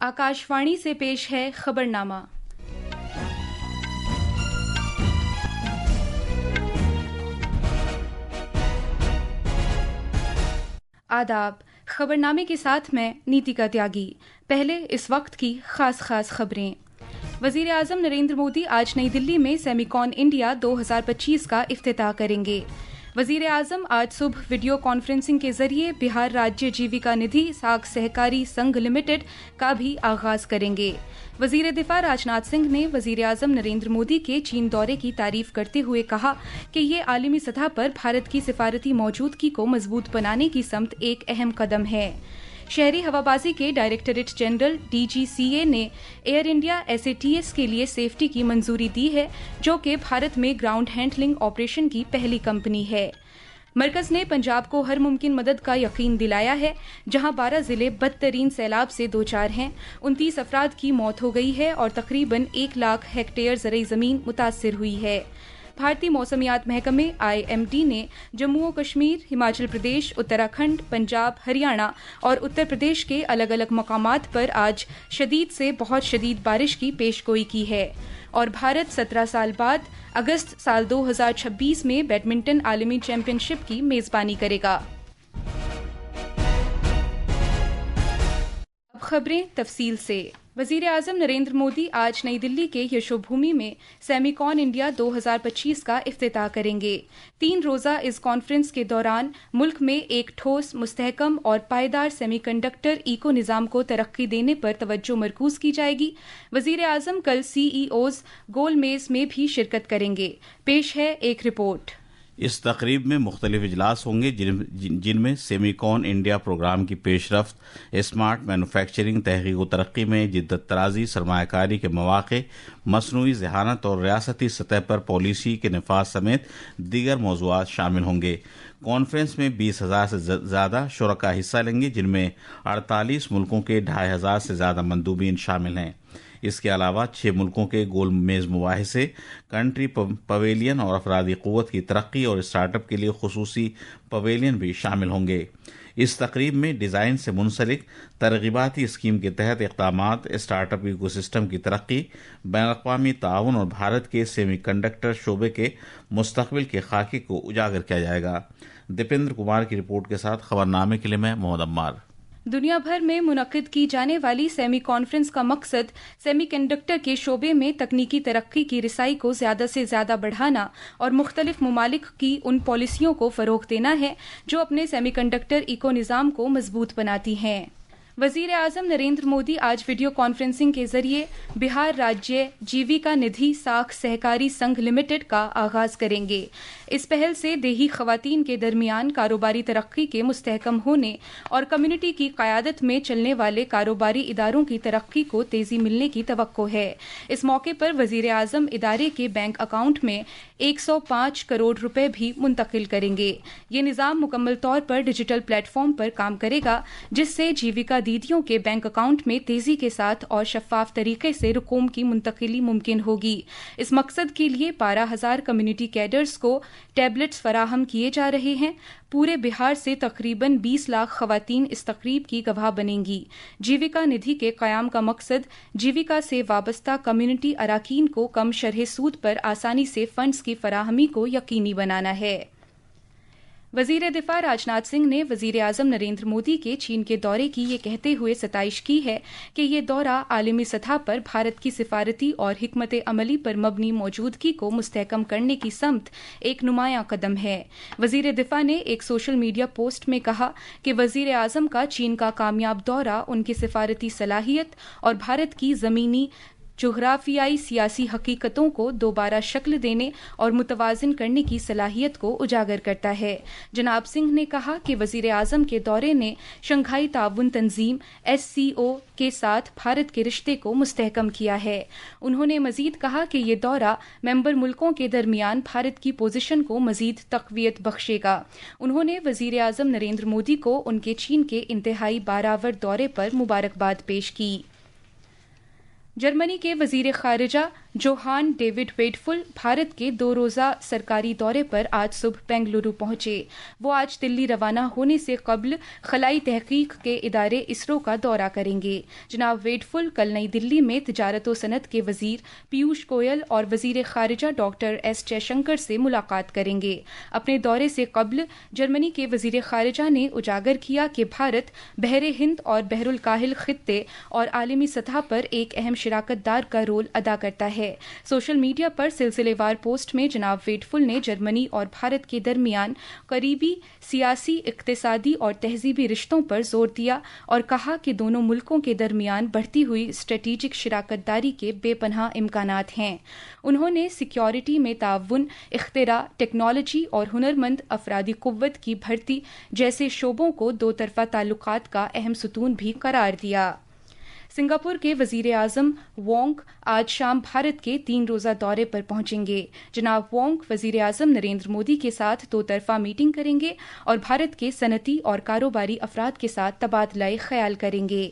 आकाशवाणी से पेश है खबरनामा। आदाब। खबरनामे के साथ मैं नीतिका त्यागी। पहले इस वक्त की खास खबरें। वजीर आजम नरेंद्र मोदी आज नई दिल्ली में सेमिकॉन इंडिया 2025 का इफ्तिताह करेंगे। वजीर आजम आज सुबह वीडियो कॉन्फ्रेंसिंग के जरिए बिहार राज्य जीविका निधि साख सहकारी संघ लिमिटेड का भी आगाज करेंगे। वजीर दिफा राजनाथ सिंह ने वजीर आजम नरेंद्र मोदी के चीन दौरे की तारीफ करते हुए कहा कि ये आलमी सतह पर भारत की सिफारती मौजूदगी को मजबूत बनाने की समत एक अहम कदम है। शहरी हवाबाजी के डायरेक्टरेट जनरल DGCA ने एयर इंडिया SATS के लिए सेफ्टी की मंजूरी दी है, जो कि भारत में ग्राउंड हैंडलिंग ऑपरेशन की पहली कंपनी है। मरकज ने पंजाब को हर मुमकिन मदद का यकीन दिलाया है, जहां 12 जिले बदतरीन सैलाब से दो चार हैं। 29 अफराद की मौत हो गई है और तकरीबन 1 लाख हेक्टेयर ज़रई ज़मीन मुतासिर हुई है। भारतीय मौसमियात महकमे IMD ने जम्मू और कश्मीर, हिमाचल प्रदेश, उत्तराखंड, पंजाब, हरियाणा और उत्तर प्रदेश के अलग अलग मकामात पर आज शदीद से बहुत शदीद बारिश की पेशगोई की है और भारत 17 साल बाद अगस्त साल 2026 में बैडमिंटन आलमी चैंपियनशिप की मेजबानी करेगा। अब खबरें तफसील से। वजीर आजम नरेंद्र मोदी आज नई दिल्ली के यशोभूमि में सेमिकॉन इंडिया 2025 का इफ्तिताह करेंगे। 3 रोज़ा इस कॉन्फ्रेंस के दौरान मुल्क में एक ठोस, मुस्तहकम और पायदार सेमीकंडक्टर इको निज़ाम को तरक्की देने पर तवज्जो मरकूज की जाएगी। वजीर आजम कल CEOs गोल मेज में भी शिरकत करेंगे। पेश है एक रिपोर्ट। इस तकरीब में मुख्तलिफ इजलास होंगे जिनमें सेमिकॉन इंडिया प्रोग्राम की पेशरफ्त, स्मार्ट मैन्युफैक्चरिंग, तहकीक व तरक्की में जिद्दत तराजी, सरमायाकारी के मौक़े, मसनूई ज़हानत और रियासती सतह पर पॉलिसी के नफाज समेत दीगर मौज़ूआत शामिल होंगे। कॉन्फ्रेंस में 20,000 से ज़्यादा शुरका हिस्सा लेंगे, जिनमें 48 मुल्कों के 2,500 से ज़्यादा मंदूबीन शामिल हैं। इसके अलावा 6 मुल्कों के गोल मेज मुबाहिसे, कंट्री पवेलियन और अफरादी क़ुव्वत की तरक्की और स्टार्टअप के लिए खुसूसी पवेलियन भी शामिल होंगे। इस तकरीब में डिज़ाइन से मुंसलिक तरग़ीबाती स्कीम के तहत इक़दामात, स्टार्टअप इकोसिस्टम की तरक्की, बैनुल-अक़वामी ताउन और भारत के सेमीकंडक्टर शोबे के मुस्तक़बिल के खाके को उजागर किया जाएगा। दीपेंद्र कुमार की रिपोर्ट के साथ खबरनामे के लिए मैं मोहम्मद अम्मार। दुनिया भर में मुनक़िद की जाने वाली सेमी कॉन्फ्रेंस का मकसद सेमीकंडक्टर के शोबे में तकनीकी तरक्की की रिसाई को ज़्यादा से ज़्यादा बढ़ाना और मुख्तलिफ ममालिक की उन पॉलिसियों को फ़रोग़ देना है जो अपने सेमीकंडक्टर इको निज़ाम को मजबूत बनाती हैं। वजीर आजम नरेंद्र मोदी आज वीडियो कॉन्फ्रेंसिंग के जरिए बिहार राज्य जीविका निधि साख सहकारी संघ लिमिटेड का आगाज करेंगे। इस पहल से देही खवातीन के दरमियान कारोबारी तरक्की के मुस्तहकम होने और कम्युनिटी की क़यादत में चलने वाले कारोबारी इदारों की तरक्की को तेज़ी मिलने की तवक्को है। इस मौके पर वजीर आजम इदारे के बैंक अकाउंट में 105 करोड़ रुपए भी मुंतकिल करेंगे। ये निज़ाम मुकम्मल तौर पर डिजिटल प्लेटफॉर्म पर काम करेगा, जिससे जीविका दीदियों के बैंक अकाउंट में तेजी के साथ और शफाफ तरीके से रकूम की मुंतकिली मुमकिन होगी। इस मकसद के लिए 12,000 कम्युनिटी कैडर्स को टैबलेट्स फराहम किए जा रहे हैं। पूरे बिहार से तकरीबन 20 लाख खवातीन इस तकरीब की गवाह बनेंगी। जीविका निधि के क़याम का मकसद जीविका से वाबस्ता कम्युनिटी अराकीन को कम शरह सूद पर आसानी से फंड्स की फराहमी को यकीनी बनाना है। वजीर दिफा राजनाथ सिंह ने वजीर आजम नरेंद्र मोदी के चीन के दौरे की ये कहते हुए सताइश की है कि ये दौरा आलमी सतह पर भारत की सिफारती और हिकमत अमली पर मबनी मौजूदगी को मुस्तहकम करने की समत एक नुमायां कदम है। वजीर दिफा ने एक सोशल मीडिया पोस्ट में कहा कि वजीर आजम का चीन का कामयाब दौरा उनकी सिफारती सलाहियत और भारत की ज़मीनी जुग़राफ़ियाई सियासी हकीकतों को दोबारा शक्ल देने और मुतवाज़िन करने की सलाहियत को उजागर करता है। जनाब सिंह ने कहा कि वज़ीर आज़म के दौरे ने शंघाई ताउन तंजीम SCO के साथ भारत के रिश्ते को मुस्तहकम किया है। उन्होंने मज़ीद कहा कि ये दौरा मेंबर मुल्कों के दरमियान भारत की पोजीशन को मज़ीद तक़वियत बख्शेगा। उन्होंने वज़ीर आज़म नरेंद्र मोदी को उनके चीन के इंतहाई बारावर दौरे पर मुबारकबाद पेश की। जर्मनी के वजीर खारिजा जोहान डेविड वेटफुल भारत के 2 रोज़ा सरकारी दौरे पर आज सुबह बेंगलुरु पहुंचे। वो आज दिल्ली रवाना होने से कबल खलाई तहकीक के इदारे इसरो का दौरा करेंगे। जनाब वेटफुल कल नई दिल्ली में तिजारत व सनत के वजीर पीयूष गोयल और वजीर खारिजा डॉक्टर एस जयशंकर से मुलाकात करेंगे। अपने दौरे से कबल जर्मनी के वजीर खारिजा ने उजागर किया कि भारत बहरे हिंद और बहरुल काहिल खित्ते और आलमी सतह पर एक अहम शिराकतदार का रोल अदा करता है। सोशल मीडिया पर सिलसिलेवार पोस्ट में जनाब वेटफुल ने जर्मनी और भारत के दरमियान करीबी सियासी, इक्तिसादी और तहजीबी रिश्तों पर जोर दिया और कहा कि दोनों मुल्कों के दरमियान बढ़ती हुई स्ट्रेटेजिक शिराकतदारी के बेपनाह इम्कानात हैं। उन्होंने सिक्योरिटी में ताउन, इख्तिरा, टेक्नोलॉजी और हुनरमंद अफरादी कुव्वत की भर्ती जैसे शोबों को दो तरफा ताल्लुकात का अहम सुतून भी करार दिया। सिंगापुर के वजीर आजम वोंग आज शाम भारत के 3 रोज़ा दौरे पर पहुंचेंगे। जनाब वोंग वजीर आजम नरेंद्र मोदी के साथ 2 तरफा मीटिंग करेंगे और भारत के सनती और कारोबारी अफराद के साथ तबादला ख्याल करेंगे।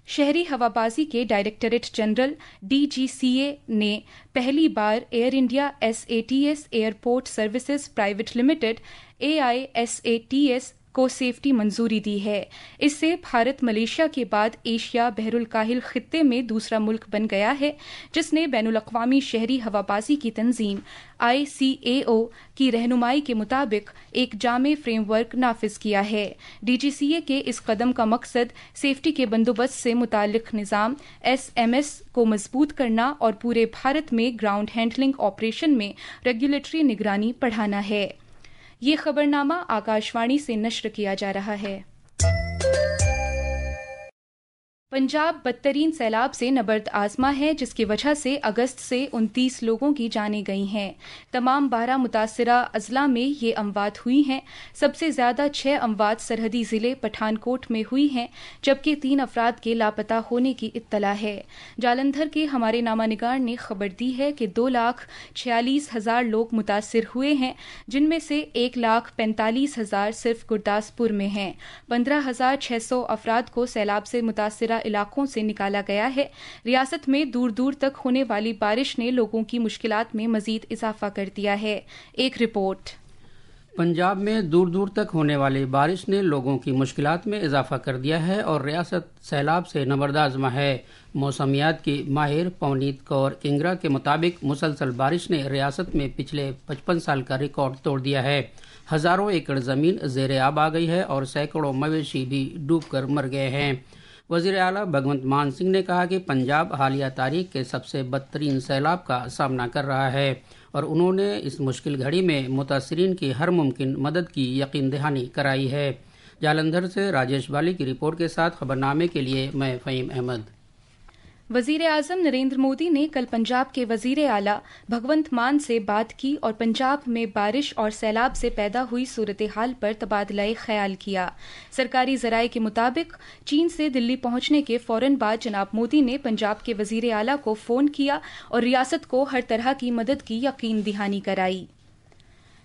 शहरी हवाबाजी के डायरेक्टरेट जनरल DGCA ने पहली बार Air India SATS airport services private limited AISATS को सेफ्टी मंजूरी दी है। इससे भारत मलेशिया के बाद एशिया बहरुल काहिल खित्ते में दूसरा मुल्क बन गया है जिसने बैनुल अक़वामी शहरी हवाबाजी की तंजीम ICAO की रहनुमाई के मुताबिक एक जामे फ्रेमवर्क नाफिज किया है। DGCA के इस कदम का मकसद सेफ्टी के बंदोबस्त से मुतालिक निज़ाम SMS को मजबूत करना और पूरे भारत में ग्राउंड हैंडलिंग ऑपरेशन में रेगुलेटरी निगरानी बढ़ाना है। ये खबरनामा आकाशवाणी से नश्र किया जा रहा है। पंजाब बदतरीन सैलाब से नबर्द आजमा है जिसकी वजह से अगस्त से 29 लोगों की जानें गई हैं। तमाम 12 मुतासरा अजला में ये अमवात हुई हैं। सबसे ज़्यादा 6 अमवात सरहदी ज़िले पठानकोट में हुई हैं जबकि 3 अफराद के लापता होने की इत्तला है। जालंधर के हमारे नामानिगार ने खबर दी है कि 2,46,000 लोग मुतासर हुए हैं जिनमें से 1,45,000 सिर्फ गुरदासपुर में हैं। 15,600 अफराद को सैलाब से मुतासरा इलाकों से निकाला गया है। रियासत में दूर दूर तक होने वाली बारिश ने लोगों की मुश्किलात में मजीद इजाफा कर दिया है। एक रिपोर्ट। पंजाब में दूर दूर तक होने वाली बारिश ने लोगों की मुश्किलात में इजाफा कर दिया है और रियासत सैलाब से नबरदाज़मा है। मौसमियात की माहिर पवनीत कौर किंगरा के मुताबिक मुसलसल बारिश ने रियासत में पिछले 55 साल का रिकॉर्ड तोड़ दिया है। हज़ारों एकड़ ज़मीन ज़ेरे आब आ गई है और सैकड़ों मवेशी भी डूब कर मर गए हैं। वज़ीर आला भगवंत मान सिंह ने कहा कि पंजाब हालिया तारीख के सबसे बदतरीन सैलाब का सामना कर रहा है और उन्होंने इस मुश्किल घड़ी में मुतासरीन की हर मुमकिन मदद की यकीन दहानी कराई है। जालंधर से राजेश बाली की रिपोर्ट के साथ खबरनामे के लिए मैं फ़हीम अहमद। वज़ीर आज़म नरेंद्र मोदी ने कल पंजाब के वज़ीर आला भगवंत मान से बात की और पंजाब में बारिश और सैलाब से पैदा हुई सूरत हाल पर तबादला ख्याल किया। सरकारी ज़राए के मुताबिक चीन से दिल्ली पहुंचने के फ़ौरन बाद जनाब मोदी ने पंजाब के वज़ीर आला को फ़ोन किया और रियासत को हर तरह की मदद की यकीन दहानी कराई।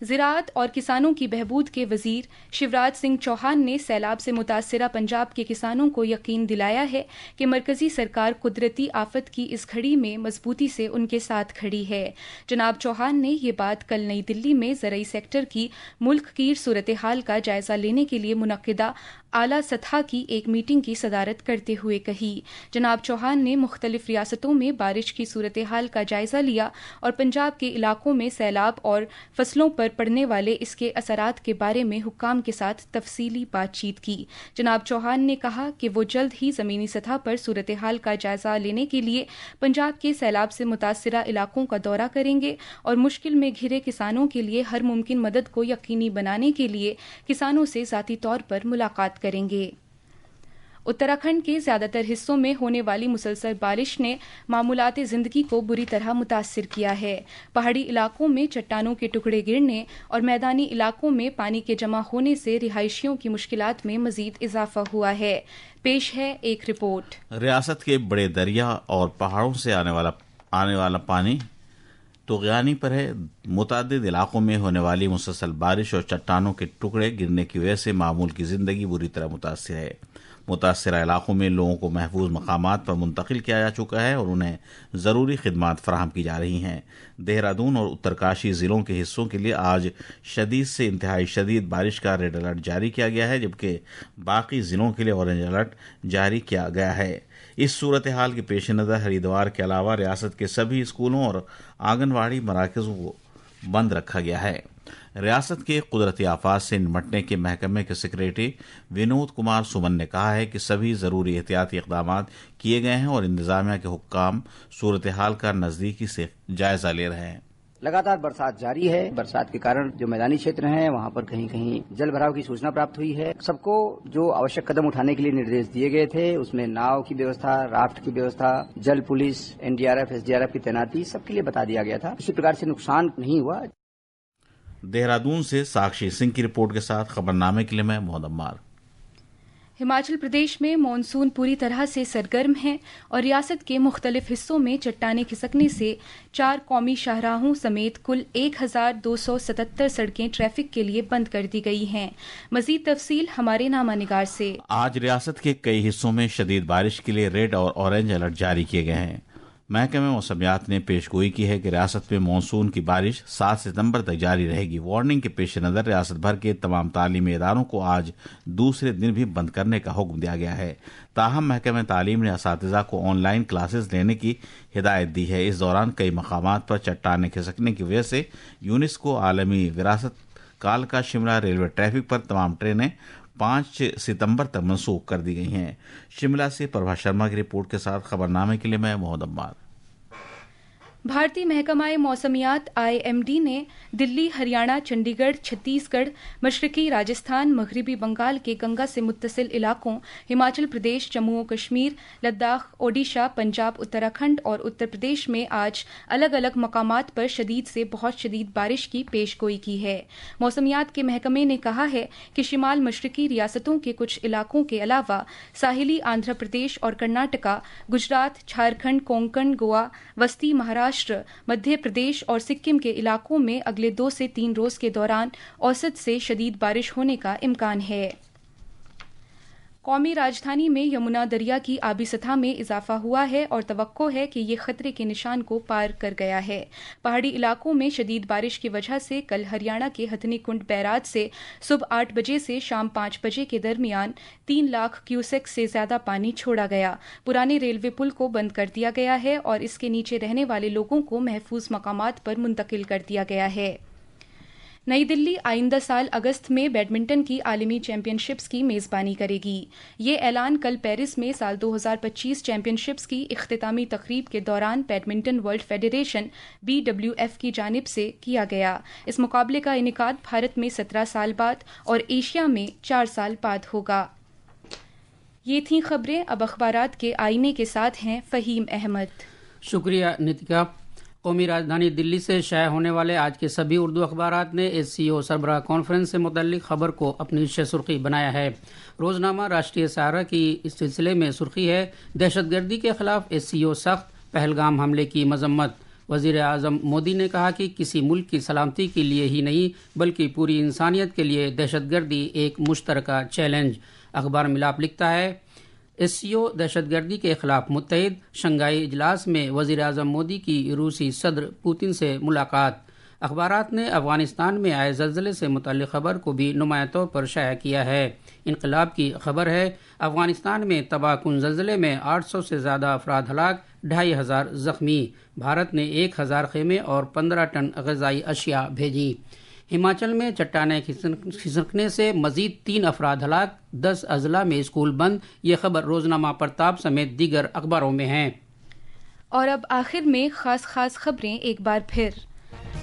ज़राअत और किसानों की बहबूद के वज़ीर शिवराज सिंह चौहान ने सैलाब से मुतासरा पंजाब के किसानों को यकीन दिलाया है कि मरकज़ी सरकार कुदरती आफत की इस घड़ी में मजबूती से उनके साथ खड़ी है। जनाब चौहान ने ये बात कल नई दिल्ली में ज़रई सेक्टर की मुल्क की सूरत हाल का जायज़ा लेने के लिए मुनक्किदा आला सतह की एक मीटिंग की सदारत करते हुए कही। जनाब चौहान ने मुख्तलिफ रियासतों में बारिश की सूरत हाल का जायजा लिया और पंजाब के इलाकों में सैलाब और फसलों पर पड़ने वाले इसके असरात के बारे में हुक्काम के साथ तफसीली बातचीत की। जनाब चौहान ने कहा कि वो जल्द ही ज़मीनी सतह पर सूरत हाल का जायजा लेने के लिए पंजाब के सैलाब से मुतासरा इलाकों का दौरा करेंगे और मुश्किल में घिरे किसानों के लिए हर मुमकिन मदद को यकीनी बनाने के लिए किसानों से ज़ाती तौर पर मुलाकात करेंगे। उत्तराखंड के ज्यादातर हिस्सों में होने वाली मुसलसल बारिश ने मामूलाते ज़िंदगी को बुरी तरह मुतासिर किया है। पहाड़ी इलाकों में चट्टानों के टुकड़े गिरने और मैदानी इलाकों में पानी के जमा होने से रिहायशियों की मुश्किलात में मजीद इजाफा हुआ है। पेश है एक रिपोर्ट। रियासत के बड़े दरिया और पहाड़ों से आने वाला पानी तुग़यानी पर है। मुतादिद इलाकों में होने वाली मुसलसल बारिश और चट्टानों के टुकड़े गिरने की वजह से मामूल की ज़िंदगी बुरी तरह मुतासिर है। متاثرہ علاقوں میں لوگوں کو محفوظ مقامات پر منتقل کیا جا چکا ہے اور انہیں ضروری خدمات فراہم کی جا رہی ہیں۔ دہرادون اور اترکاشی ضلعوں کے حصوں کے لیے آج شدید سے انتہائی شدید بارش کا ریڈ الرٹ جاری کیا گیا ہے، جبکہ باقی ضلعوں کے لیے اورنج الرٹ جاری کیا گیا ہے۔ اس صورتحال کے پیش نظر ہریدوار کے علاوہ ریاست کے سبھی اسکولوں اور آنگن واڑی مراکزوں کو بند رکھا گیا ہے۔ ریاست کے قدرتی آفات سے نمٹنے کے محکمے کے سیکریٹری ونود کمار سمن نے کہا ہے کہ سبھی ضروری احتیاطی اقدامات کیے گئے ہیں اور انتظامیہ کے حکام صورتحال کا نزدیکی سے جائزہ لے رہے ہیں۔ لگاتار برسات جاری ہے۔ برسات کے کارن جو میدانی چھیتر ہیں وہاں پر کہیں کہیں جل بھراؤ کی سوچنا پراپت ہوئی ہے۔ سب کو جو آوشک قدم اٹھانے کے لیے نردیش دیے گئے تھے، اس میں ناؤ کی ویوستھا، رافٹ کی ویوستھا، جل پولیس، NDRF SDRF کی تعیناتی سب کے لیے بتا دیا گیا تھا۔ کسی پرکار سے نقصان نہیں ہوا۔ دہرادون سے ساکشی سنگھ کی رپورٹ کے ساتھ خبرنامے کے لیے میں محمد عمار۔ ہماچل پردیش میں مانسون پوری طرح سے سرگرم ہے اور ریاست کے مختلف حصوں میں چٹانیں کھسکنے سے 4 قومی شاہراہوں سمیت کل 1277 سڑکیں ٹریفک کے لیے بند کر دی گئی ہیں۔ مزید تفصیل ہمارے نامہ نگار سے۔ آج ریاست کے کئی حصوں میں شدید بارش کے لیے ریڈ اور اورنج الرٹ جاری کیے گئے ہیں۔ محکمہ موسمیات نے پیش گوئی کی ہے کہ ریاست میں مانسون کی بارش 7 ستمبر تک جاری رہے گی۔ وارننگ کے پیش نظر ریاست بھر کے تمام تعلیمی اداروں کو آج دوسرے دن بھی بند کرنے کا حکم دیا گیا ہے۔ تاہم محکمہ تعلیم نے اساتذہ کو آن لائن کلاسز لینے کی ہدایت دی ہے۔ اس دوران کئی مقامات پر چٹانیں کھسکنے کی وجہ سے یونیسکو عالمی وراثت کالکا شملہ ریلوے ٹریفک پر تمام ٹرینیں 5 ستمبر تک منسوخ کر دی گئی ہیں۔ شملہ سے پربھا شرما کی رپورٹ کے ساتھ خبرنامے کے لیے میں محمد عمار۔ بھارتی محکمہ موسمیات IMD نے دلی، ہریانہ، چنڈی گڑھ، چھتیس گڑھ، مشرقی راجستھان، مغربی بنگال کے گنگا سے متصل علاقوں، ہماچل پردیش، جموں و کشمیر، لداخ، اوڈیشہ، پنجاب، اتراکھنڈ اور اتر پردیش میں آج الگ الگ مقامات پر شدید سے بہت شدید بارش کی پیش گوئی کی ہے۔ موسمیات کے محکمے نے کہا ہے کہ شمال مشرقی ریاستوں کے کچھ علاقوں کے علاوہ ساحلی آندھرا پردیش اور کرناٹکا، گجرات، جھارکھنڈ، کونکن، گوا، وسطی مہاراشٹر، مدھیہ پردیش اور سکم کے علاقوں میں اگلے 2 سے 3 روز کے دوران اوسط سے شدید بارش ہونے کا امکان ہے۔ قومی راجدھانی میں یمنا دریا کی آبی سطح میں اضافہ ہوا ہے اور توقع ہے کہ یہ خطرے کے نشان کو پار کر گیا ہے۔ پہاڑی علاقوں میں شدید بارش کی وجہ سے کل ہریانہ کے ہتھنی کنڈ بیراج سے صبح 8 بجے سے شام 5 بجے کے درمیان 3 لاکھ کیوسیک سے زیادہ پانی چھوڑا گیا۔ پرانے ریلوے پل کو بند کر دیا گیا ہے اور اس کے نیچے رہنے والے لوگوں کو محفوظ مقامات پر منتقل کر دیا گیا ہے۔ نئی دلی آئندہ سال اگست میں بیڈمنٹن کی عالمی چیمپئن شپس کی میزبانی کرے گی۔ یہ اعلان کل پیرس میں سال 2025 چیمپئن شپس کی اختتامی تقریب کے دوران بیڈمنٹن ورلڈ فیڈریشن BWF کی جانب سے کیا گیا۔ اس مقابلے کا انعقاد بھارت میں 17 سال بعد اور ایشیا میں 4 سال بعد ہوگا۔ یہ تھیں خبریں۔ اب اخبارات کے آئینے کے ساتھ ہیں فہیم احمد۔ شکریہ نتکا۔ قومی راجدھانی دلی سے شائع ہونے والے آج کے سبھی اردو اخبارات نے SCO سربراہ کانفرنس سے متعلق خبر کو اپنی سرخی بنایا ہے۔ روزنامہ راشٹریہ سہارا کی اس سلسلے میں سرخی ہے: دہشت گردی کے خلاف SCO سخت، پہلگام حملے کی مذمت۔ وزیر اعظم مودی نے کہا کہ کسی ملک کی سلامتی کے لیے ہی نہیں بلکہ پوری انسانیت کے لیے دہشت گردی ایک مشترکہ چیلنج۔ اخبار ملاپ لکھتا ہے SCO دہشت گردی کے خلاف متحد، شنگھائی اجلاس میں وزیر اعظم مودی کی روسی صدر پوتن سے ملاقات۔ اخبارات نے افغانستان میں آئے زلزلے سے متعلق خبر کو بھی نمایاں طور پر شائع کیا ہے۔ انقلاب کی خبر ہے: افغانستان میں تباہ کن زلزلے میں 800 سے زیادہ افراد ہلاک، 2500 زخمی۔ بھارت نے 1000 خیمے اور 15 ٹن غذائی اشیاء بھیجی۔ ہماچل میں چٹانیں کھسکنے سے مزید 3 افراد ہلاک، 10 اضلاع میں اسکول بند۔ یہ خبر روزنامہ پرتاپ سمیت دیگر اخباروں میں ہے۔ اور اب آخر میں خاص خبریں ایک بار پھر۔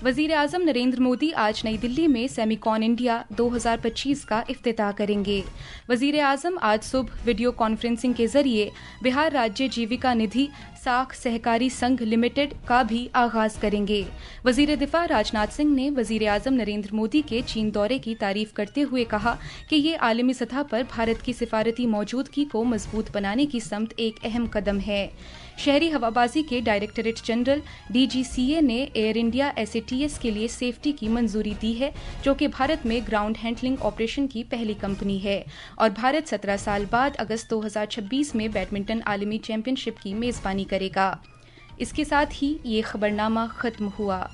وزیر اعظم نریندر مودی آج نئی دلی میں سیمی کون انڈیا 2025 کا افتتاح کریں گے۔ وزیر اعظم آج صبح ویڈیو کانفرنسنگ کے ذریعے بہار راجیہ جیوکا ندھی ساکھ سہکاری سنگھ لمیٹڈ کا بھی آغاز کریں گے۔ وزیر دفاع راجناتھ سنگھ نے وزیر اعظم نریندر مودی کے چین دورے کی تعریف کرتے ہوئے کہا کہ یہ عالمی سطح پر بھارت کی سفارتی موجودگی کو مضبوط بنانے کی سمت ایک اہم قدم ہے۔ شہری ہوابازی کے ڈائریکٹریٹ جنرل DGCA نے ایئر انڈیا ایسے ATS کے لیے سیفٹی کی منظوری دی ہے، جو کہ بھارت میں گراؤنڈ ہینڈلنگ آپریشن کی پہلی کمپنی ہے، اور بھارت 17 سال بعد اگست 2026 میں بیڈمنٹن عالمی چیمپئن شپ کی میزبانی کرے گا۔ اس کے ساتھ ہی یہ خبرنامہ ختم ہوا۔